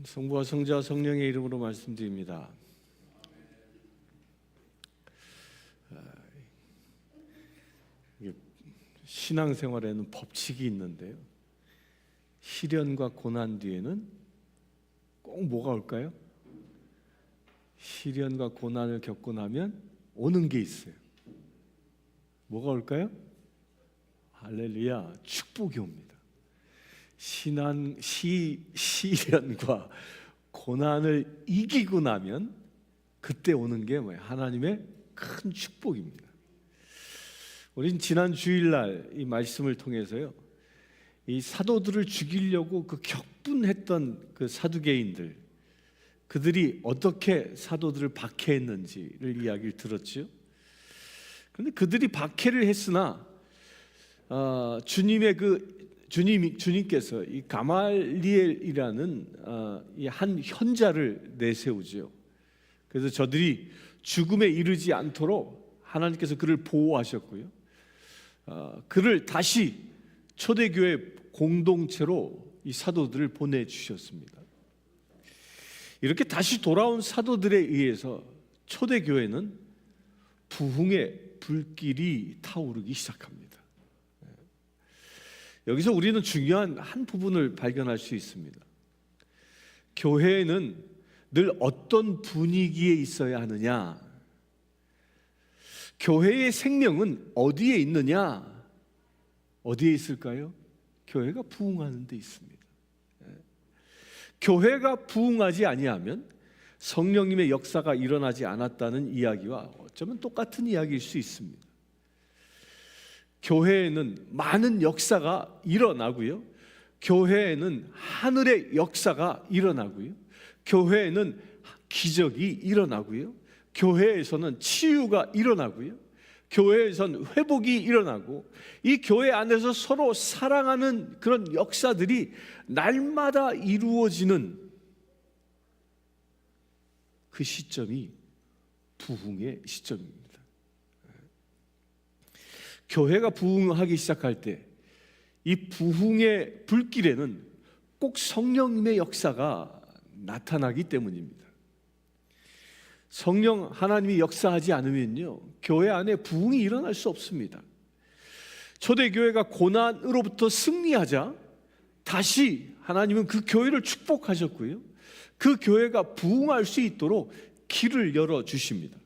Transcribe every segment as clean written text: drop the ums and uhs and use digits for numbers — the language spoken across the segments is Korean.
성부와 성자와 성령의 이름으로 말씀드립니다. 신앙생활에는 법칙이 있는데요, 시련과 고난 뒤에는 꼭 뭐가 올까요? 시련과 고난을 겪고 나면 오는 게 있어요. 뭐가 올까요? 할렐루야, 축복이 옵니다. 시련과 고난을 이기고 나면 그때 오는 게 뭐예요? 하나님의 큰 축복입니다. 우린 지난 주일날 이 말씀을 통해서요, 이 사도들을 죽이려고 그 격분했던 그 사두개인들, 그들이 어떻게 사도들을 박해했는지를 이야기를 들었죠. 그런데 그들이 박해를 했으나 주님께서 이 가말리엘이라는 이 한 현자를 내세우죠. 그래서 저들이 죽음에 이르지 않도록 하나님께서 그를 보호하셨고요, 그를 다시 초대교회 공동체로 이 사도들을 보내주셨습니다. 이렇게 다시 돌아온 사도들에 의해서 초대교회는 부흥의 불길이 타오르기 시작합니다. 여기서 우리는 중요한 한 부분을 발견할 수 있습니다. 교회에는 늘 어떤 분위기에 있어야 하느냐, 교회의 생명은 어디에 있느냐? 어디에 있을까요? 교회가 부흥하는 데 있습니다. 교회가 부흥하지 아니하면 성령님의 역사가 일어나지 않았다는 이야기와 어쩌면 똑같은 이야기일 수 있습니다. 교회에는 많은 역사가 일어나고요, 교회에는 하늘의 역사가 일어나고요, 교회에는 기적이 일어나고요, 교회에서는 치유가 일어나고요, 교회에서는 회복이 일어나고, 이 교회 안에서 서로 사랑하는 그런 역사들이 날마다 이루어지는 그 시점이 부흥의 시점입니다. 교회가 부흥하기 시작할 때 이 부흥의 불길에는 꼭 성령님의 역사가 나타나기 때문입니다. 성령 하나님이 역사하지 않으면요, 교회 안에 부흥이 일어날 수 없습니다. 초대교회가 고난으로부터 승리하자 다시 하나님은 그 교회를 축복하셨고요, 그 교회가 부흥할 수 있도록 길을 열어주십니다.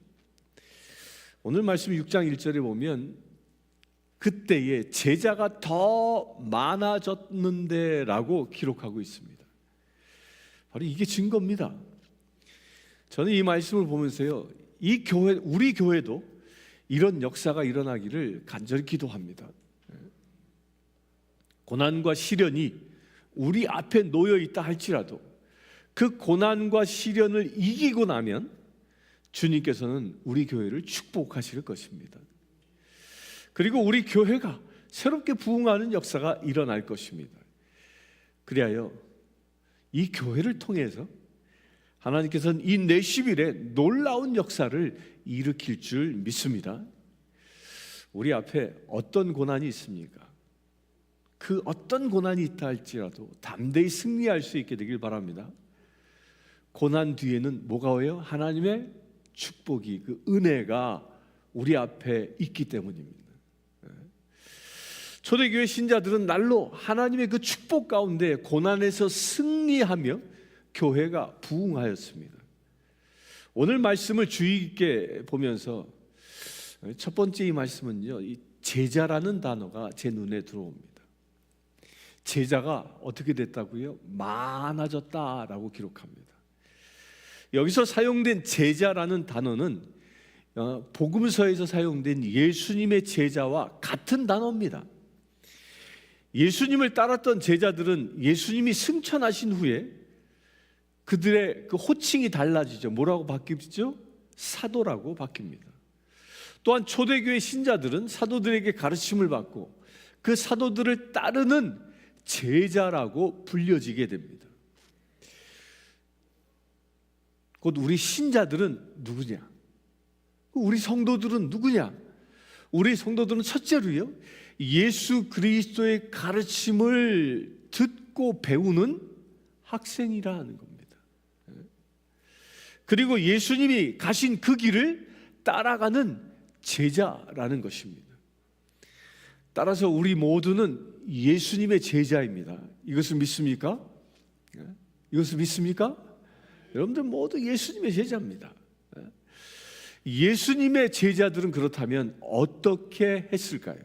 오늘 말씀 6장 1절에 보면 그때에 제자가 더 많아졌는데 라고 기록하고 있습니다. 바로 이게 증거입니다. 저는 이 말씀을 보면서요, 이 교회, 우리 교회도 이런 역사가 일어나기를 간절히 기도합니다. 고난과 시련이 우리 앞에 놓여 있다 할지라도 그 고난과 시련을 이기고 나면 주님께서는 우리 교회를 축복하실 것입니다. 그리고 우리 교회가 새롭게 부흥하는 역사가 일어날 것입니다. 그리하여 이 교회를 통해서 하나님께서는 이 내시빌에 놀라운 역사를 일으킬 줄 믿습니다. 우리 앞에 어떤 고난이 있습니까? 그 어떤 고난이 있다 할지라도 담대히 승리할 수 있게 되길 바랍니다. 고난 뒤에는 뭐가 와요? 하나님의 축복이, 그 은혜가 우리 앞에 있기 때문입니다. 초대교회 신자들은 날로 하나님의 그 축복 가운데 고난에서 승리하며 교회가 부흥하였습니다. 오늘 말씀을 주의 깊게 보면서 첫 번째 이 말씀은요, 이 제자라는 단어가 제 눈에 들어옵니다. 제자가 어떻게 됐다고요? 많아졌다라고 기록합니다. 여기서 사용된 제자라는 단어는 복음서에서 사용된 예수님의 제자와 같은 단어입니다. 예수님을 따랐던 제자들은 예수님이 승천하신 후에 그들의 그 호칭이 달라지죠. 뭐라고 바뀌죠? 사도라고 바뀝니다. 또한 초대교회 신자들은 사도들에게 가르침을 받고 그 사도들을 따르는 제자라고 불려지게 됩니다. 곧 우리 신자들은 누구냐? 우리 성도들은 누구냐? 우리 성도들은 첫째로요, 예수 그리스도의 가르침을 듣고 배우는 학생이라 하는 겁니다. 그리고 예수님이 가신 그 길을 따라가는 제자라는 것입니다. 따라서 우리 모두는 예수님의 제자입니다. 이것을 믿습니까? 이것을 믿습니까? 여러분들 모두 예수님의 제자입니다. 예수님의 제자들은 그렇다면 어떻게 했을까요?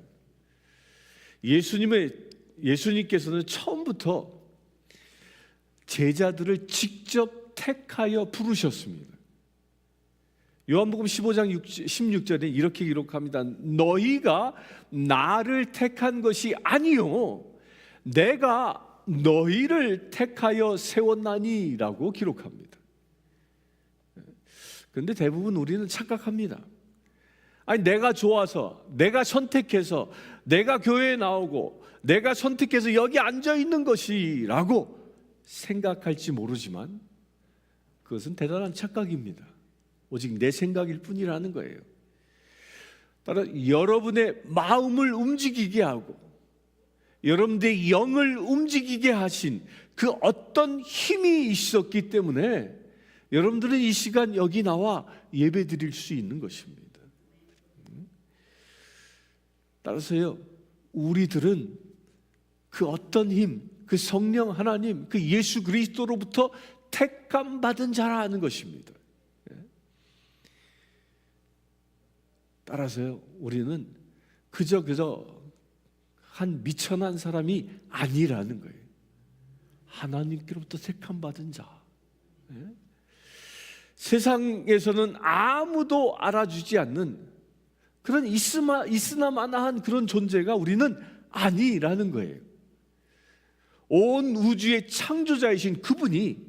예수님께서는 처음부터 제자들을 직접 택하여 부르셨습니다. 요한복음 15장 16절에 이렇게 기록합니다. 너희가 나를 택한 것이 아니요 내가 너희를 택하여 세웠나니라고 기록합니다. 그런데 대부분 우리는 착각합니다. 아니, 내가 좋아서, 내가 선택해서, 내가 교회에 나오고, 내가 선택해서 여기 앉아 있는 것이라고 생각할지 모르지만 그것은 대단한 착각입니다. 오직 내 생각일 뿐이라는 거예요. 따라 여러분의 마음을 움직이게 하고 여러분의 영을 움직이게 하신 그 어떤 힘이 있었기 때문에 여러분들은 이 시간 여기 나와 예배 드릴 수 있는 것입니다. 따라서요, 우리들은 그 어떤 힘, 그 성령 하나님, 그 예수 그리스도로부터 택감 받은 자라는 것입니다. 따라서요, 우리는 그저 한 미천한 사람이 아니라는 거예요. 하나님께로부터 택함 받은 자. 세상에서는 아무도 알아주지 않는 그런 있으나마나한 그런 존재가 우리는 아니라는 거예요. 온 우주의 창조자이신 그분이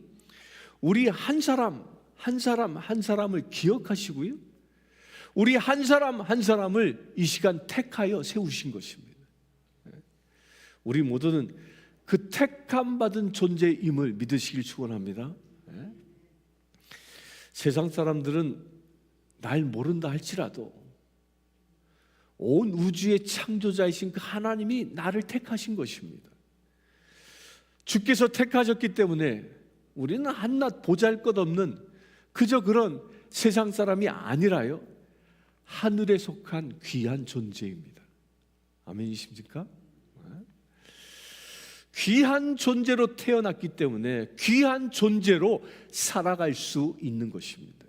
우리 한 사람 한 사람을 기억하시고요, 우리 한 사람 한 사람을 이 시간 택하여 세우신 것입니다. 우리 모두는 그 택함 받은 존재임을 믿으시길 축원합니다. 세상 사람들은 날 모른다 할지라도 온 우주의 창조자이신 그 하나님이 나를 택하신 것입니다. 주께서 택하셨기 때문에 우리는 한낱 보잘것없는 그저 그런 세상 사람이 아니라요, 하늘에 속한 귀한 존재입니다. 아멘이십니까? 귀한 존재로 태어났기 때문에 귀한 존재로 살아갈 수 있는 것입니다.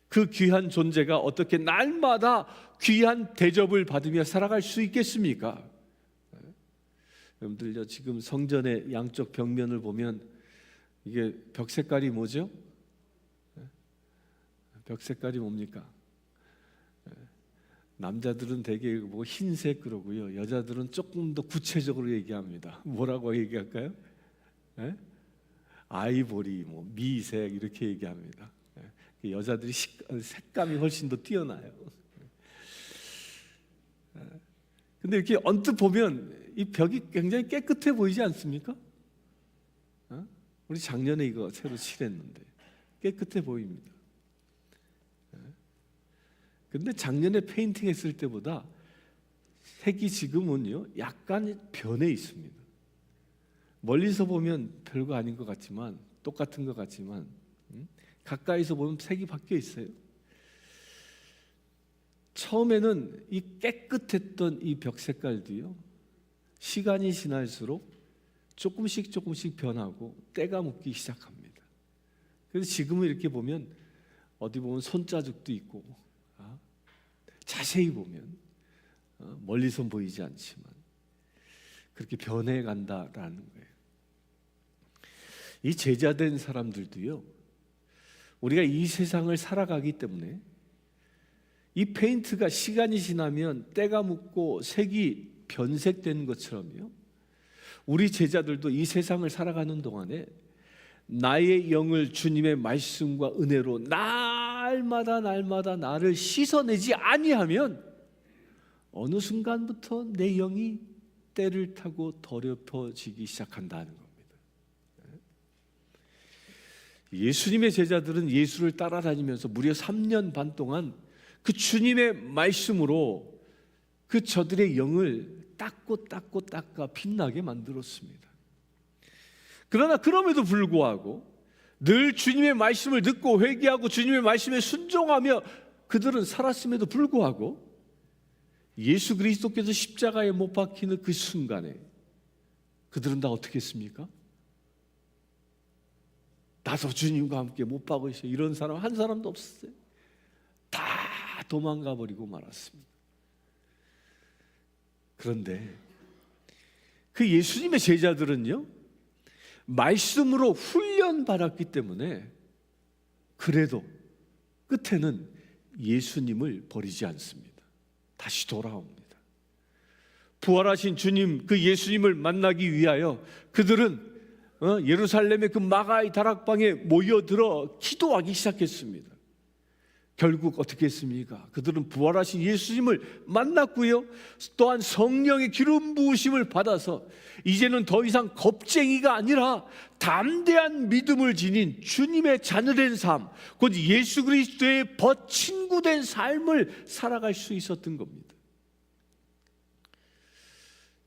그 귀한 존재가 어떻게 날마다 귀한 대접을 받으며 살아갈 수 있겠습니까? 여러분들 지금 성전의 양쪽 벽면을 보면 이게 벽 색깔이 뭐죠? 벽 색깔이 뭡니까? 남자들은 대개 뭐 흰색 그러고요, 여자들은 조금 더 구체적으로 얘기합니다. 뭐라고 얘기할까요? 아이보리, 뭐 미색 이렇게 얘기합니다. 여자들이 색감이 훨씬 더 뛰어나요. 근데 이렇게 언뜻 보면 이 벽이 굉장히 깨끗해 보이지 않습니까? 우리 작년에 이거 새로 칠했는데 깨끗해 보입니다. 근데 작년에 페인팅 했을 때보다 색이 지금은요 약간 변해 있습니다. 멀리서 보면 별거 아닌 것 같지만, 똑같은 것 같지만 가까이서 보면 색이 바뀌어 있어요. 처음에는 이 깨끗했던 이 벽 색깔도요, 시간이 지날수록 조금씩 변하고 때가 묻기 시작합니다. 그래서 지금은 이렇게 보면 어디 보면 손자국도 있고, 자세히 보면 멀리서 보이지 않지만 그렇게 변해간다라는 거예요. 이 제자된 사람들도요, 우리가 이 세상을 살아가기 때문에 이 페인트가 시간이 지나면 때가 묻고 색이 변색되는 것처럼요, 우리 제자들도 이 세상을 살아가는 동안에 나의 영을 주님의 말씀과 은혜로 날마다 나를 씻어내지 아니하면 어느 순간부터 내 영이 때를 타고 더럽혀지기 시작한다는 겁니다. 예수님의 제자들은 예수를 따라다니면서 무려 3년 반 동안 그 주님의 말씀으로 그 저들의 영을 닦아 빛나게 만들었습니다. 그러나 그럼에도 불구하고 늘 주님의 말씀을 듣고 회개하고 주님의 말씀에 순종하며 그들은 살았음에도 불구하고 예수 그리스도께서 십자가에 못 박히는 그 순간에 그들은 다 어떻게 했습니까? 나도 주님과 함께 못 박으셔, 이런 사람 한 사람도 없었어요. 다 도망가 버리고 말았습니다. 그런데 그 예수님의 제자들은요, 말씀으로 훈련받았기 때문에 그래도 끝에는 예수님을 버리지 않습니다. 다시 돌아옵니다. 부활하신 주님, 그 예수님을 만나기 위하여 그들은 예루살렘의 그 마가의 다락방에 모여들어 기도하기 시작했습니다. 결국 어떻게 했습니까? 그들은 부활하신 예수님을 만났고요, 또한 성령의 기름 부으심을 받아서 이제는 더 이상 겁쟁이가 아니라 담대한 믿음을 지닌 주님의 자녀된 삶, 곧 예수 그리스도의 친구된 삶을 살아갈 수 있었던 겁니다.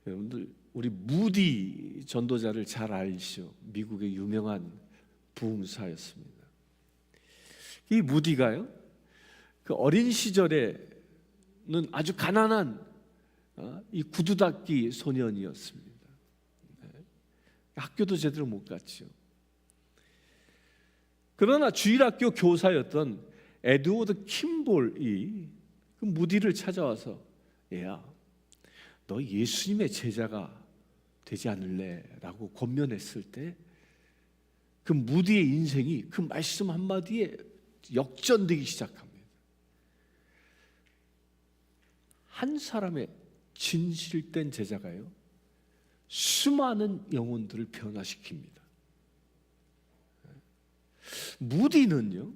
여러분들, 우리 무디 전도자를 잘 알죠? 미국의 유명한 부흥사였습니다. 이 무디가요, 그 어린 시절에는 아주 가난한 이 구두 닦기 소년이었습니다. 학교도 제대로 못 갔죠. 그러나 주일학교 교사였던 에드워드 킴볼이 그 무디를 찾아와서, 얘야, 너 예수님의 제자가 되지 않을래? 라고 권면했을 때 그 무디의 인생이 그 말씀 한마디에 역전되기 시작합니다. 한 사람의 진실된 제자가요, 수많은 영혼들을 변화시킵니다. 무디는요,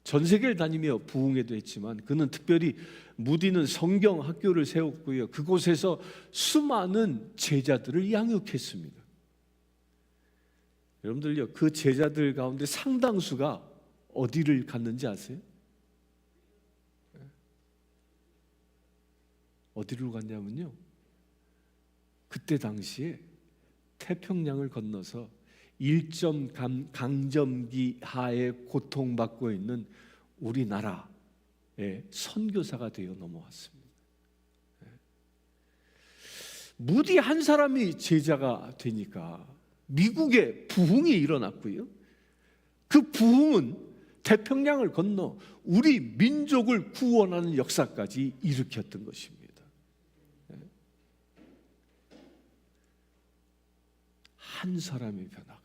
전 세계를 다니며 부흥회도 했지만 그는 특별히, 무디는 성경 학교를 세웠고요, 그곳에서 수많은 제자들을 양육했습니다. 여러분들요, 그 제자들 가운데 상당수가 어디를 갔는지 아세요? 어디로 갔냐면요, 그때 당시에 태평양을 건너서 일점 강점기 하에 고통받고 있는 우리나라의 선교사가 되어 넘어왔습니다. 무디 한 사람이 제자가 되니까 미국에 부흥이 일어났고요, 그 부흥은 태평양을 건너 우리 민족을 구원하는 역사까지 일으켰던 것입니다. 한 사람의 변화가,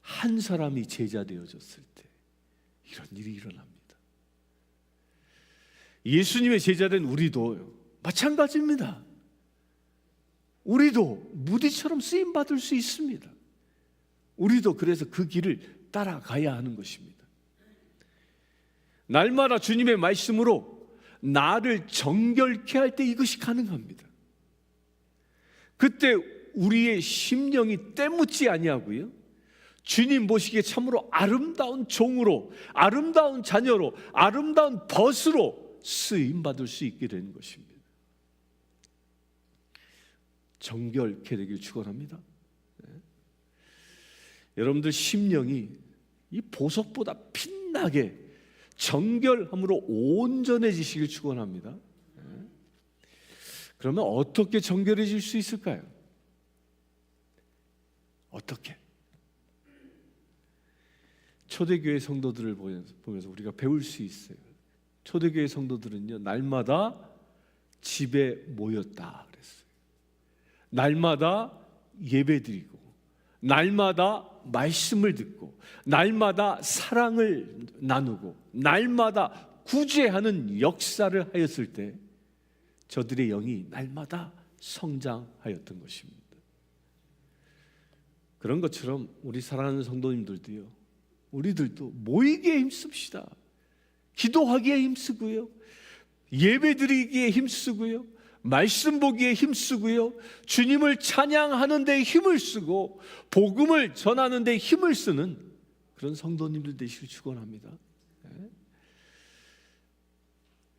한 사람이 제자 되어졌을 때 이런 일이 일어납니다. 예수님의 제자된 우리도 마찬가지입니다. 우리도 무디처럼 쓰임받을 수 있습니다. 우리도 그래서 그 길을 따라가야 하는 것입니다. 날마다 주님의 말씀으로 나를 정결케 할 때 이것이 가능합니다. 그때 우리의 심령이 때묻지 아니하고요, 주님 보시기에 참으로 아름다운 종으로, 아름다운 자녀로, 아름다운 벗으로 쓰임받을 수 있게 되는 것입니다. 정결케 되길 축원합니다. 여러분들 심령이 이 보석보다 빛나게 정결함으로 온전해지시길 축원합니다. 그러면 어떻게 정결해질 수 있을까요? 어떻게? 초대교회 성도들을 보면서 우리가 배울 수 있어요. 초대교회 성도들은요, 날마다 집에 모였다 그랬어요. 날마다 예배드리고, 날마다 말씀을 듣고, 날마다 사랑을 나누고, 날마다 구제하는 역사를 하였을 때 저들의 영이 날마다 성장하였던 것입니다. 그런 것처럼 우리 사랑하는 성도님들도요, 우리들도 모이기에 힘씁시다. 기도하기에 힘쓰고요, 예배드리기에 힘쓰고요, 말씀 보기에 힘쓰고요, 주님을 찬양하는 데 힘을 쓰고 복음을 전하는 데 힘을 쓰는 그런 성도님들 되시길 축원합니다.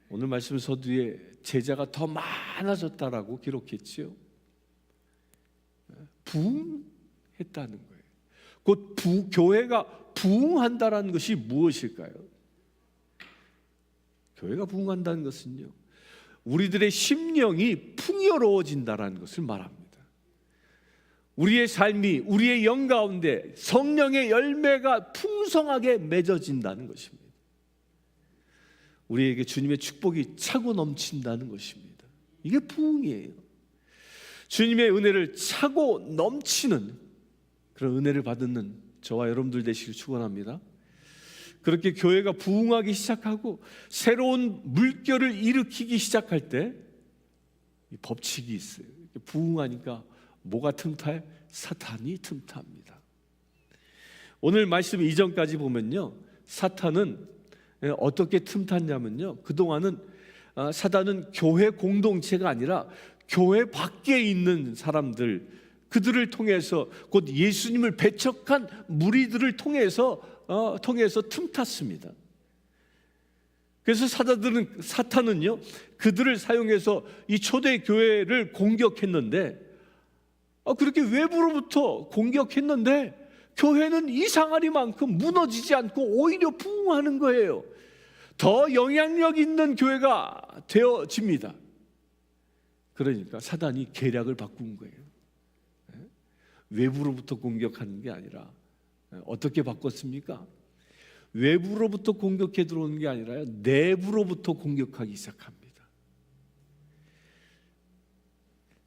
오늘 말씀 서두에 제자가 더 많아졌다라고 기록했지요. 부흥했다는 거예요. 곧 교회가 부흥한다라는 것이 무엇일까요? 교회가 부흥한다는 것은요, 우리들의 심령이 풍요로워진다는 것을 말합니다. 우리의 삶이, 우리의 영 가운데 성령의 열매가 풍성하게 맺어진다는 것입니다. 우리에게 주님의 축복이 차고 넘친다는 것입니다. 이게 부흥이에요. 주님의 은혜를 차고 넘치는 그런 은혜를 받는 저와 여러분들 되시길 축원합니다. 그렇게 교회가 부흥하기 시작하고 새로운 물결을 일으키기 시작할 때 이 법칙이 있어요. 부흥하니까 뭐가 틈타요? 사탄이 틈탑니다. 오늘 말씀 이전까지 보면요, 사탄은 어떻게 틈탔냐면요, 그동안은 사탄은 교회 공동체가 아니라 교회 밖에 있는 사람들, 그들을 통해서 곧 예수님을 배척한 무리들을 통해서 틈탔습니다. 그래서 사탄은요, 그들을 사용해서 이 초대 교회를 공격했는데, 그렇게 외부로부터 공격했는데 교회는 이상하리만큼 무너지지 않고 오히려 부흥하는 거예요. 더 영향력 있는 교회가 되어집니다. 그러니까 사단이 계략을 바꾼 거예요. 외부로부터 공격하는 게 아니라 어떻게 바꿨습니까? 외부로부터 공격해 들어오는 게 아니라 내부로부터 공격하기 시작합니다.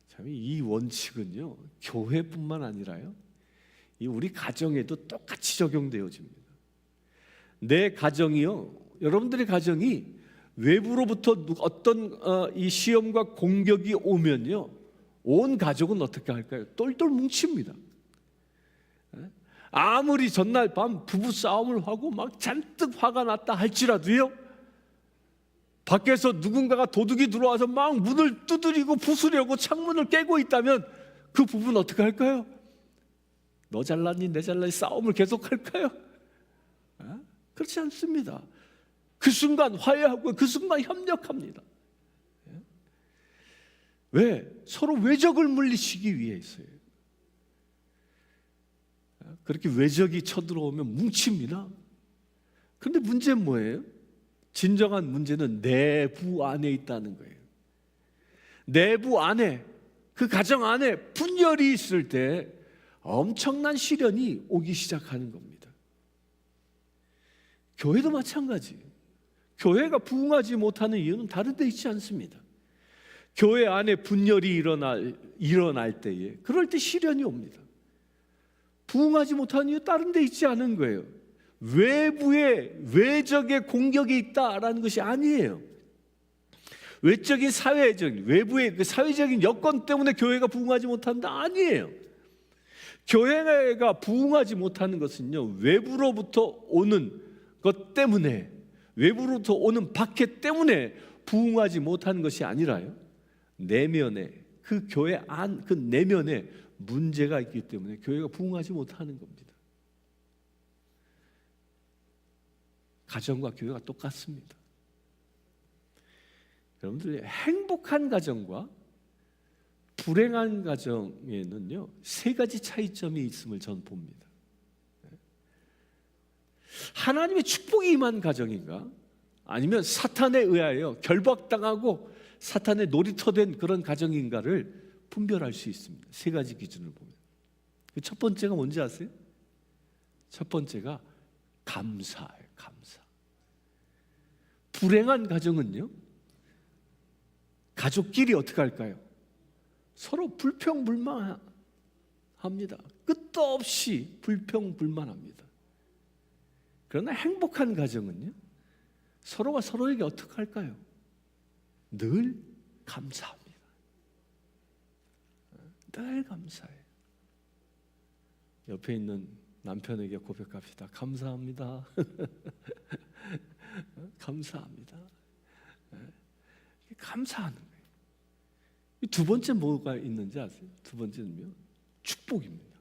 참, 이 원칙은요, 교회뿐만 아니라요, 우리 가정에도 똑같이 적용되어집니다. 내 가정이요, 여러분들의 가정이 외부로부터 어떤 이 시험과 공격이 오면요, 온 가족은 어떻게 할까요? 똘똘 뭉칩니다. 아무리 전날 밤 부부 싸움을 하고 막 잔뜩 화가 났다 할지라도요, 밖에서 누군가가 도둑이 들어와서 막 문을 두드리고 부수려고 창문을 깨고 있다면 그 부부는 어떻게 할까요? 너 잘났니 내 잘났니 싸움을 계속할까요? 그렇지 않습니다. 그 순간 화해하고 그 순간 협력합니다. 왜? 서로 외적을 물리치기 위해서요. 그렇게 외적이 쳐들어오면 뭉칩니다. 그런데 문제는 뭐예요? 진정한 문제는 내부 안에 있다는 거예요. 내부 안에, 그 가정 안에 분열이 있을 때 엄청난 시련이 오기 시작하는 겁니다. 교회도 마찬가지예요. 교회가 부흥하지 못하는 이유는 다른 데 있지 않습니다. 교회 안에 분열이 일어날 때에, 그럴 때 시련이 옵니다. 부흥하지 못하는 이유 다른 데 있지 않은 거예요. 외적의 공격이 있다라는 것이 아니에요. 외적인 외부의 그 사회적인 여건 때문에 교회가 부흥하지 못한다, 아니에요. 교회가 부흥하지 못하는 것은요, 외부로부터 오는 것 때문에, 외부로부터 오는 박해 때문에 부흥하지 못하는 것이 아니라요, 내면에, 그 교회 안, 그 내면에 문제가 있기 때문에 교회가 부흥하지 못하는 겁니다. 가정과 교회가 똑같습니다. 여러분들, 행복한 가정과 불행한 가정에는요, 세 가지 차이점이 있음을 저는 봅니다. 하나님의 축복이 임한 가정인가, 아니면 사탄에 의하여 결박당하고 사탄의 놀이터된 그런 가정인가를 분별할 수 있습니다. 세 가지 기준을 보면. 그 첫 번째가 뭔지 아세요? 첫 번째가 감사예요. 감사. 불행한 가정은요, 가족끼리 어떻게 할까요? 서로 불평불만합니다. 끝도 없이 불평불만합니다. 그러나 행복한 가정은요, 서로가 서로에게 어떻게 할까요? 늘 감사합니다. 늘 감사해요. 옆에 있는 남편에게 고백합시다. 감사합니다. 감사합니다. 감사하는 거예요. 두 번째 뭐가 있는지 아세요? 두 번째는요, 축복입니다.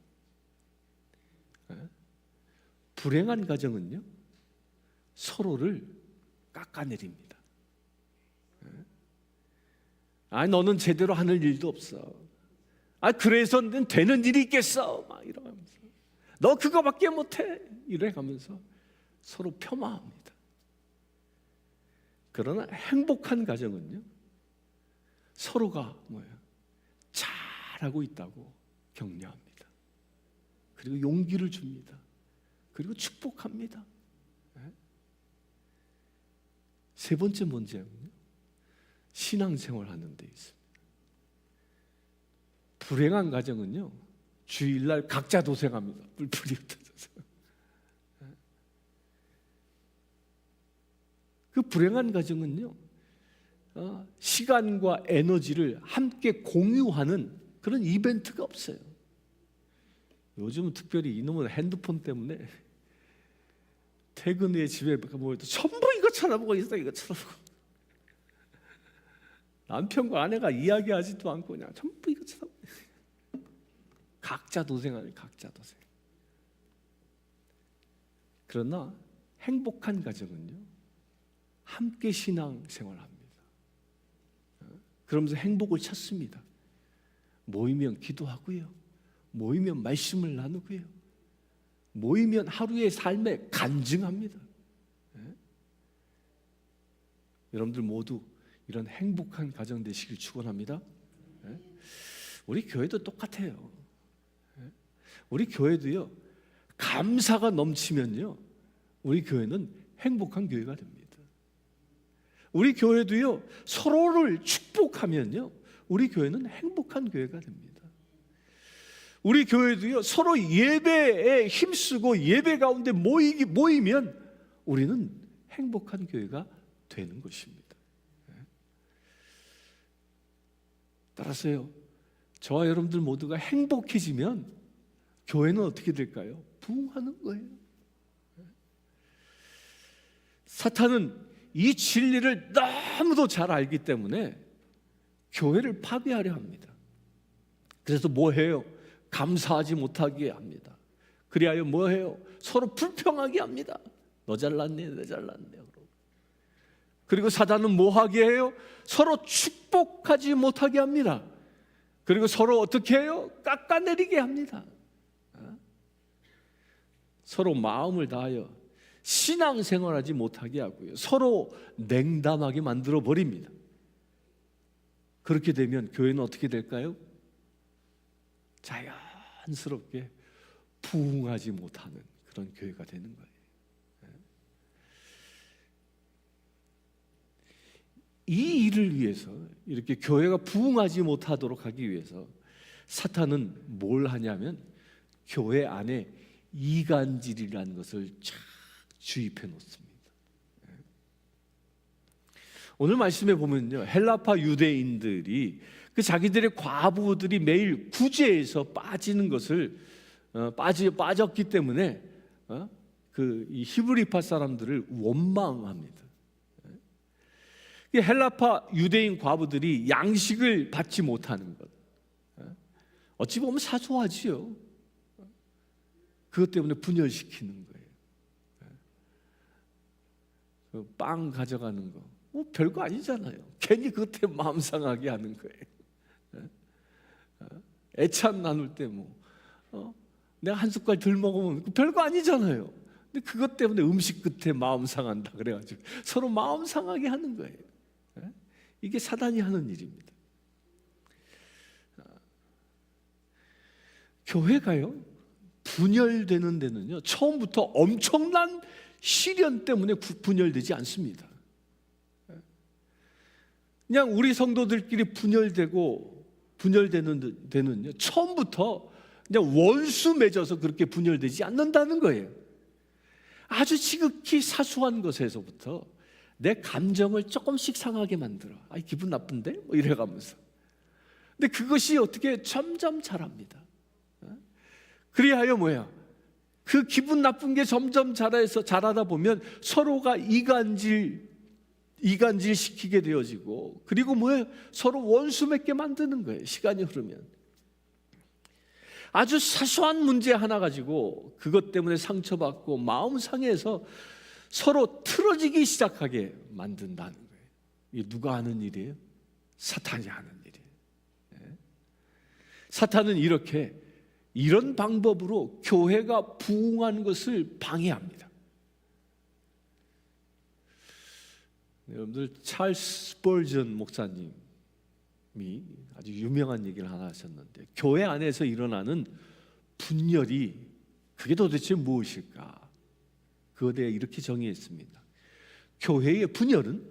불행한 가정은요, 서로를 깎아내립니다. 너는 제대로 하는 일도 없어. 그래서 되는 일이 있겠어, 막 이러면서. 너 그거밖에 못해. 이래가면서 서로 폄하합니다. 그러나 행복한 가정은요, 서로가 잘하고 있다고 격려합니다. 그리고 용기를 줍니다. 그리고 축복합니다. 세 번째 문제는요, 신앙생활 하는 데 있습니다. 불행한 가정은요, 주일날 각자 도생합니다. 뿔뿔이 흩어져서. 그 불행한 가정은요, 시간과 에너지를 함께 공유하는 그런 이벤트가 없어요. 요즘은 특별히 이놈의 핸드폰 때문에 퇴근 후에 집에 모여도 전부 이거 쳐다보고 있어. 이거 쳐다보고. 남편과 아내가 이야기하지도 않고 그냥 전부 이거 쳐다보고. 각자 도생하네. 각자 도생. 그러나 행복한 가정은요, 함께 신앙생활합니다. 그러면서 행복을 찾습니다. 모이면 기도하고요, 모이면 말씀을 나누고요, 모이면 하루의 삶에 간증합니다. 여러분들 모두 이런 행복한 가정 되시길 축원합니다. 우리 교회도 똑같아요. 우리 교회도요, 감사가 넘치면요, 우리 교회는 행복한 교회가 됩니다. 우리 교회도요, 서로를 축복하면요, 우리 교회는 행복한 교회가 됩니다. 우리 교회도요, 서로 예배에 힘쓰고 예배 가운데 모이면 우리는 행복한 교회가 되는 것입니다. 따라서요, 저와 여러분들 모두가 행복해지면 교회는 어떻게 될까요? 부흥하는 거예요. 사탄은 이 진리를 너무도 잘 알기 때문에 교회를 파괴하려 합니다. 그래서 뭐 해요? 감사하지 못하게 합니다. 그리하여 뭐 해요? 서로 불평하게 합니다. 너 잘났네, 내 잘났네. 그리고 사단은 뭐 하게 해요? 서로 축복하지 못하게 합니다. 그리고 서로 어떻게 해요? 깎아내리게 합니다. 서로 마음을 다하여 신앙생활하지 못하게 하고요, 서로 냉담하게 만들어 버립니다. 그렇게 되면 교회는 어떻게 될까요? 자연스럽게 부흥하지 못하는 그런 교회가 되는 거예요. 이 일을 위해서, 이렇게 교회가 부흥하지 못하도록 하기 위해서 사탄은 뭘 하냐면 교회 안에 이간질이라는 것을 쫙 주입해 놓습니다. 오늘 말씀에 보면요, 헬라파 유대인들이 그 자기들의 과부들이 매일 구제에서 빠지는 것을 빠졌기 때문에 이 히브리파 사람들을 원망합니다. 헬라파 유대인 과부들이 양식을 받지 못하는 것, 어찌 보면 사소하지요. 그것 때문에 분열시키는 거예요. 빵 가져가는 거, 별거 아니잖아요. 괜히 그것 때문에 마음 상하게 하는 거예요. 애찬 나눌 때 내가 한 숟갈 덜 먹으면 별거 아니잖아요. 근데 그것 때문에 음식 끝에 마음 상한다 그래가지고 서로 마음 상하게 하는 거예요. 이게 사단이 하는 일입니다. 교회가요, 분열되는 데는요, 처음부터 엄청난 시련 때문에 분열되지 않습니다. 그냥 우리 성도들끼리 분열되는 데는요, 처음부터 그냥 원수 맺어서 그렇게 분열되지 않는다는 거예요. 아주 지극히 사소한 것에서부터 내 감정을 조금씩 상하게 만들어. 기분 나쁜데? 이래가면서. 근데 그것이 어떻게 점점 자랍니다. 그리하여 그 기분 나쁜 게 점점 자라다 보면 서로가 이간질 시키게 되어지고, 그리고 서로 원수 맺게 만드는 거예요. 시간이 흐르면. 아주 사소한 문제 하나 가지고 그것 때문에 상처받고 마음 상해서 서로 틀어지기 시작하게 만든다는 거예요. 이게 누가 하는 일이에요? 사탄이 하는 일이에요. 사탄은 이렇게 이런 방법으로 교회가 부흥하는 것을 방해합니다. 여러분들 찰스 스펄전 목사님이 아주 유명한 얘기를 하나 하셨는데, 교회 안에서 일어나는 분열이 그게 도대체 무엇일까? 그것에 대해 이렇게 정의했습니다. 교회의 분열은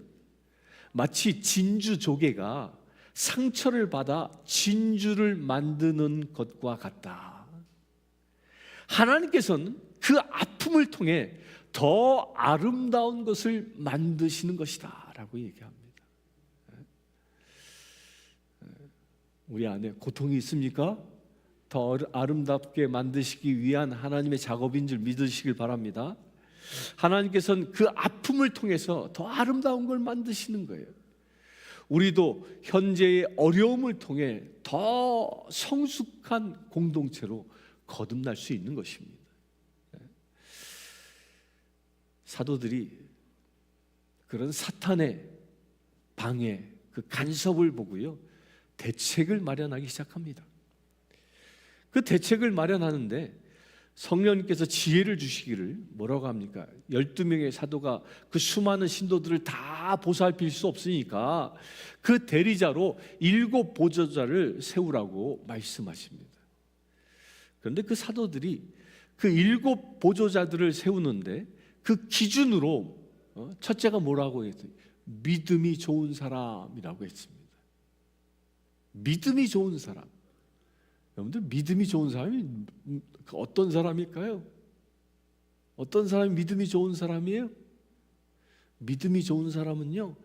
마치 진주 조개가 상처를 받아 진주를 만드는 것과 같다. 하나님께서는 그 아픔을 통해 더 아름다운 것을 만드시는 것이다 라고 얘기합니다. 우리 안에 고통이 있습니까? 더 아름답게 만드시기 위한 하나님의 작업인 줄 믿으시길 바랍니다. 하나님께서는 그 아픔을 통해서 더 아름다운 걸 만드시는 거예요. 우리도 현재의 어려움을 통해 더 성숙한 공동체로 거듭날 수 있는 것입니다. 사도들이 그런 사탄의 방해, 그 간섭을 보고요, 대책을 마련하기 시작합니다. 그 대책을 마련하는데 성령님께서 지혜를 주시기를 뭐라고 합니까? 12명의 사도가 그 수많은 신도들을 다 보살필 수 없으니까 그 대리자로 7 보조자를 세우라고 말씀하십니다. 그런데 그 사도들이 그 7 보조자들을 세우는데 그 기준으로 첫째가 뭐라고 했어요? 믿음이 좋은 사람이라고 했습니다. 믿음이 좋은 사람. 여러분들, 믿음이 좋은 사람이 어떤 사람일까요? 어떤 사람이 믿음이 좋은 사람이에요? 믿음이 좋은 사람은요,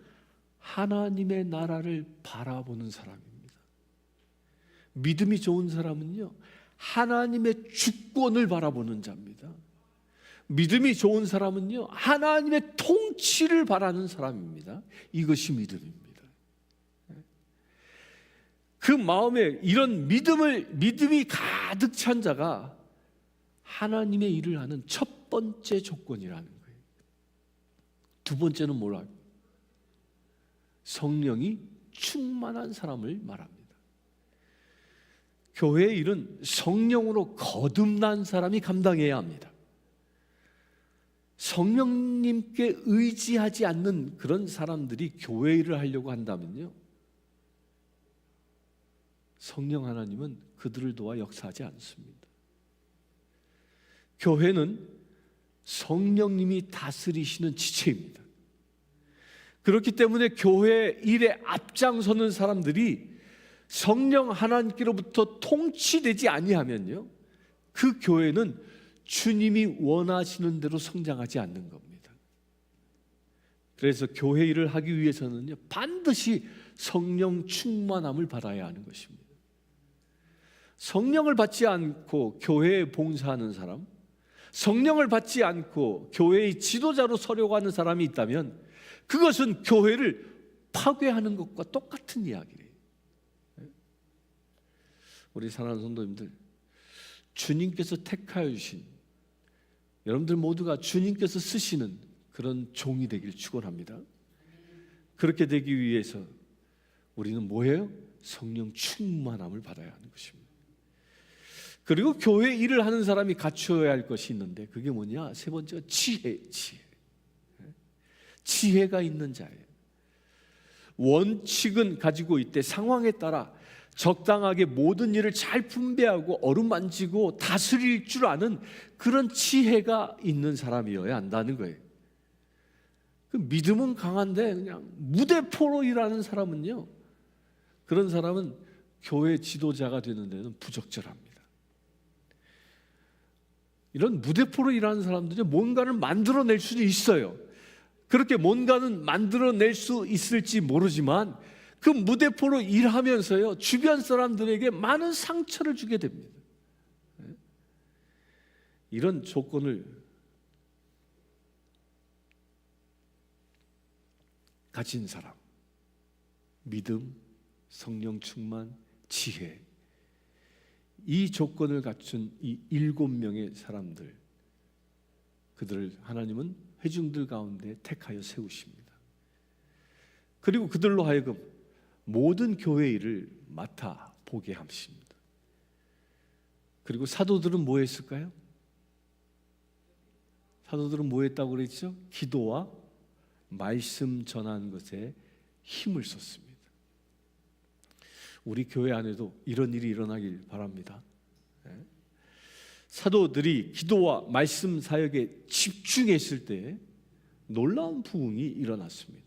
하나님의 나라를 바라보는 사람입니다. 믿음이 좋은 사람은요, 하나님의 주권을 바라보는 자입니다. 믿음이 좋은 사람은요, 하나님의 통치를 바라는 사람입니다. 이것이 믿음입니다. 그 마음에 이런 믿음이 가득 찬 자가 하나님의 일을 하는 첫 번째 조건이라는 거예요. 두 번째는 뭐라? 성령이 충만한 사람을 말합니다. 교회의 일은 성령으로 거듭난 사람이 감당해야 합니다. 성령님께 의지하지 않는 그런 사람들이 교회 일을 하려고 한다면요, 성령 하나님은 그들을 도와 역사하지 않습니다. 교회는 성령님이 다스리시는 지체입니다. 그렇기 때문에 교회 일에 앞장서는 사람들이 성령 하나님께로부터 통치되지 아니하면요, 그 교회는 주님이 원하시는 대로 성장하지 않는 겁니다. 그래서 교회 일을 하기 위해서는요, 반드시 성령 충만함을 받아야 하는 것입니다. 성령을 받지 않고 교회에 봉사하는 사람, 성령을 받지 않고 교회의 지도자로 서려고 하는 사람이 있다면 그것은 교회를 파괴하는 것과 똑같은 이야기예요. 우리 사랑하는 성도님들, 주님께서 택하여 주신, 여러분들 모두가 주님께서 쓰시는 그런 종이 되길 축원합니다. 그렇게 되기 위해서 우리는 뭐예요? 성령 충만함을 받아야 하는 것입니다. 그리고 교회 일을 하는 사람이 갖추어야 할 것이 있는데 그게 뭐냐? 세 번째가 지혜가 있는 자예요. 원칙은 가지고 있되 상황에 따라 적당하게 모든 일을 잘 분배하고 어루만지고 다스릴 줄 아는 그런 지혜가 있는 사람이어야 한다는 거예요. 그 믿음은 강한데 그냥 무대포로 일하는 사람은요, 그런 사람은 교회 지도자가 되는 데는 부적절합니다. 이런 무대포로 일하는 사람들이 뭔가를 만들어낼 수도 있어요. 그렇게 뭔가는 만들어낼 수 있을지 모르지만 그 무대포로 일하면서요, 주변 사람들에게 많은 상처를 주게 됩니다. 이런 조건을 가진 사람, 믿음, 성령 충만, 지혜, 이 조건을 갖춘 이 7명의 사람들, 그들을 하나님은 회중들 가운데 택하여 세우십니다. 그리고 그들로 하여금 모든 교회 일을 맡아 보게 하십니다. 그리고 사도들은 뭐 했을까요? 사도들은 뭐 했다고 그랬죠? 기도와 말씀 전하는 것에 힘을 썼습니다. 우리 교회 안에도 이런 일이 일어나길 바랍니다. 사도들이 기도와 말씀 사역에 집중했을 때 놀라운 부흥이 일어났습니다.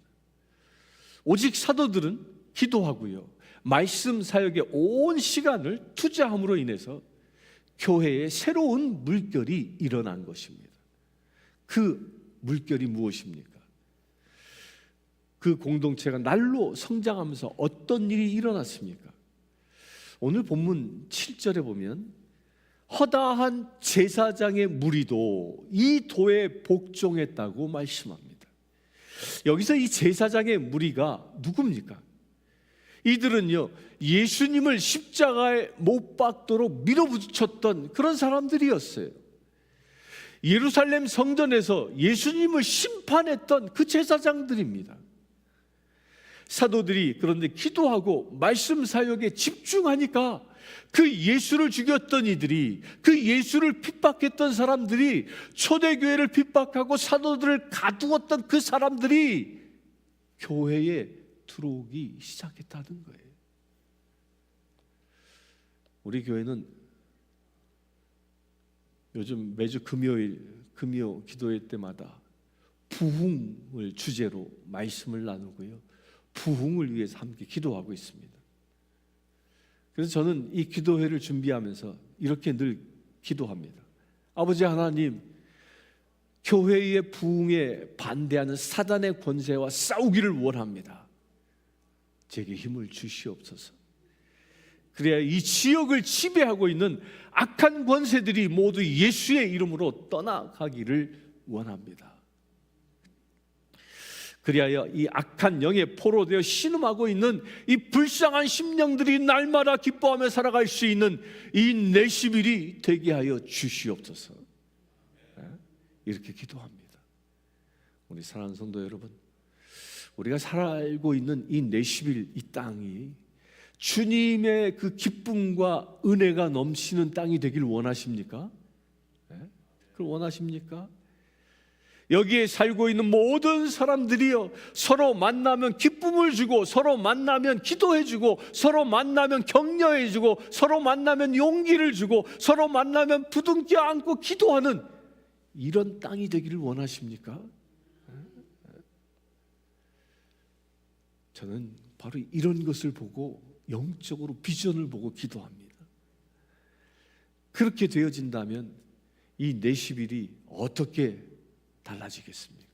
오직 사도들은 기도하고요, 말씀 사역에 온 시간을 투자함으로 인해서 교회에 새로운 물결이 일어난 것입니다. 그 물결이 무엇입니까? 그 공동체가 날로 성장하면서 어떤 일이 일어났습니까? 오늘 본문 7절에 보면 허다한 제사장의 무리도 이 도에 복종했다고 말씀합니다. 여기서 이 제사장의 무리가 누굽니까? 이들은요, 예수님을 십자가에 못 박도록 밀어붙였던 그런 사람들이었어요. 예루살렘 성전에서 예수님을 심판했던 그 제사장들입니다. 사도들이 그런데 기도하고 말씀 사역에 집중하니까 그 예수를 죽였던 이들이, 그 예수를 핍박했던 사람들이, 초대교회를 핍박하고 사도들을 가두었던 그 사람들이 교회에 들어오기 시작했다는 거예요. 우리 교회는 요즘 매주 금요 기도회 때마다 부흥을 주제로 말씀을 나누고요, 부흥을 위해서 함께 기도하고 있습니다. 그래서 저는 이 기도회를 준비하면서 이렇게 늘 기도합니다. 아버지 하나님, 교회의 부흥에 반대하는 사단의 권세와 싸우기를 원합니다. 제게 힘을 주시옵소서. 그래야 이 지역을 지배하고 있는 악한 권세들이 모두 예수의 이름으로 떠나가기를 원합니다. 그리하여 이 악한 영에 포로되어 신음하고 있는 이 불쌍한 심령들이 날마다 기뻐하며 살아갈 수 있는 이 내시빌이 되게 하여 주시옵소서. 이렇게 기도합니다. 우리 사랑하는 성도 여러분, 우리가 살고 있는 이 내시빌, 이 땅이 주님의 그 기쁨과 은혜가 넘치는 땅이 되길 원하십니까? 그걸 원하십니까? 여기에 살고 있는 모든 사람들이요, 서로 만나면 기쁨을 주고, 서로 만나면 기도해 주고, 서로 만나면 격려해 주고, 서로 만나면 용기를 주고, 서로 만나면 부둥켜 안고 기도하는 이런 땅이 되기를 원하십니까? 저는 바로 이런 것을 보고 영적으로 비전을 보고 기도합니다. 그렇게 되어진다면 이 내시빌이 어떻게 달라지겠습니까?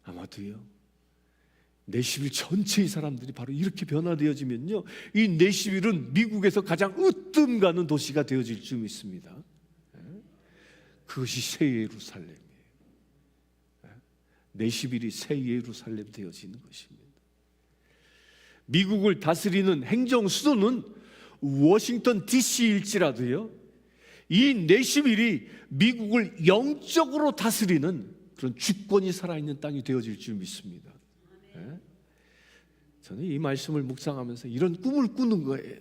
아마도요, 내시빌 전체의 사람들이 바로 이렇게 변화되어지면요, 이 내시빌은 미국에서 가장 으뜸 가는 도시가 되어질 줄 믿습니다. 그것이 새 예루살렘이에요. 내시빌이 새 예루살렘 되어지는 것입니다. 미국을 다스리는 행정 수도는 워싱턴 DC일지라도요, 이 내시빌이 미국을 영적으로 다스리는 그런 주권이 살아있는 땅이 되어질 줄 믿습니다. 저는 이 말씀을 묵상하면서 이런 꿈을 꾸는 거예요.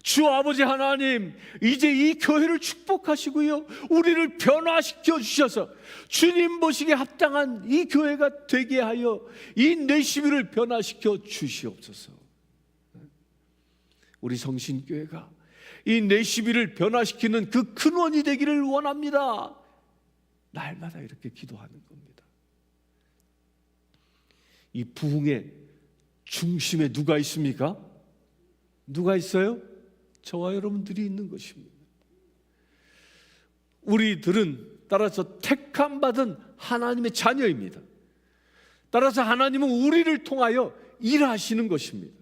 주 아버지 하나님, 이제 이 교회를 축복하시고요, 우리를 변화시켜 주셔서 주님 보시기에 합당한 이 교회가 되게 하여 이 내시빌을 변화시켜 주시옵소서. 우리 성신교회가 이 내시빌을 변화시키는 그 근원이 되기를 원합니다. 날마다 이렇게 기도하는 겁니다. 이 부흥의 중심에 누가 있습니까? 누가 있어요? 저와 여러분들이 있는 것입니다. 우리들은 따라서 택함 받은 하나님의 자녀입니다. 따라서 하나님은 우리를 통하여 일하시는 것입니다.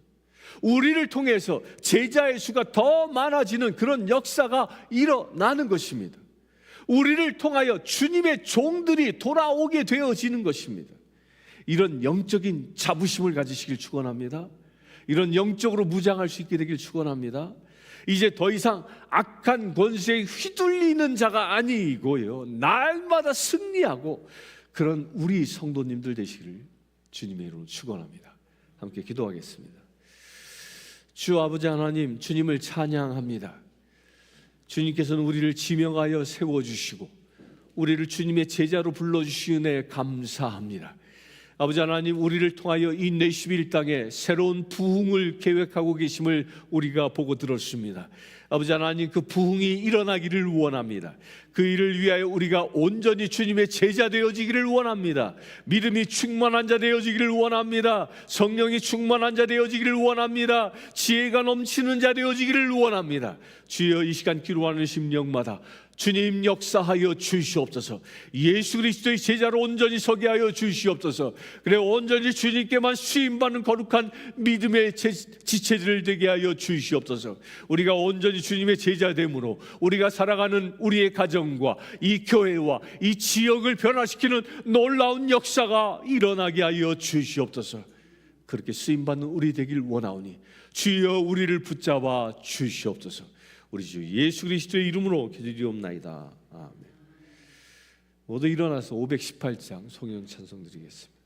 우리를 통해서 제자의 수가 더 많아지는 그런 역사가 일어나는 것입니다. 우리를 통하여 주님의 종들이 돌아오게 되어지는 것입니다. 이런 영적인 자부심을 가지시길 축원합니다. 이런 영적으로 무장할 수 있게 되길 축원합니다. 이제 더 이상 악한 권세에 휘둘리는 자가 아니고요, 날마다 승리하고 그런 우리 성도님들 되시기를 주님의 이름으로 축원합니다. 함께 기도하겠습니다. 주 아버지 하나님, 주님을 찬양합니다. 주님께서는 우리를 지명하여 세워주시고 우리를 주님의 제자로 불러주시는 은혜 감사합니다. 아버지 하나님, 우리를 통하여 이 내시빌 땅에 새로운 부흥을 계획하고 계심을 우리가 보고 들었습니다. 아버지 하나님, 그 부흥이 일어나기를 원합니다. 그 일을 위하여 우리가 온전히 주님의 제자 되어지기를 원합니다. 믿음이 충만한 자 되어지기를 원합니다. 성령이 충만한 자 되어지기를 원합니다. 지혜가 넘치는 자 되어지기를 원합니다. 주여, 이 시간 기도하는 심령마다 주님 역사하여 주시옵소서. 예수 그리스도의 제자로 온전히 서게 하여 주시옵소서. 그래, 온전히 주님께만 수임받는 거룩한 믿음의 지체들 되게 하여 주시옵소서. 우리가 온전히 주님의 제자됨으로 우리가 살아가는 우리의 가정과 이 교회와 이 지역을 변화시키는 놀라운 역사가 일어나게 하여 주시옵소서. 그렇게 쓰임받는 우리 되길 원하오니 주여, 우리를 붙잡아 주시옵소서. 우리 주 예수 그리스도의 이름으로 기도드리옵나이다. 아멘. 모두 일어나서 518장 송영 찬송 드리겠습니다.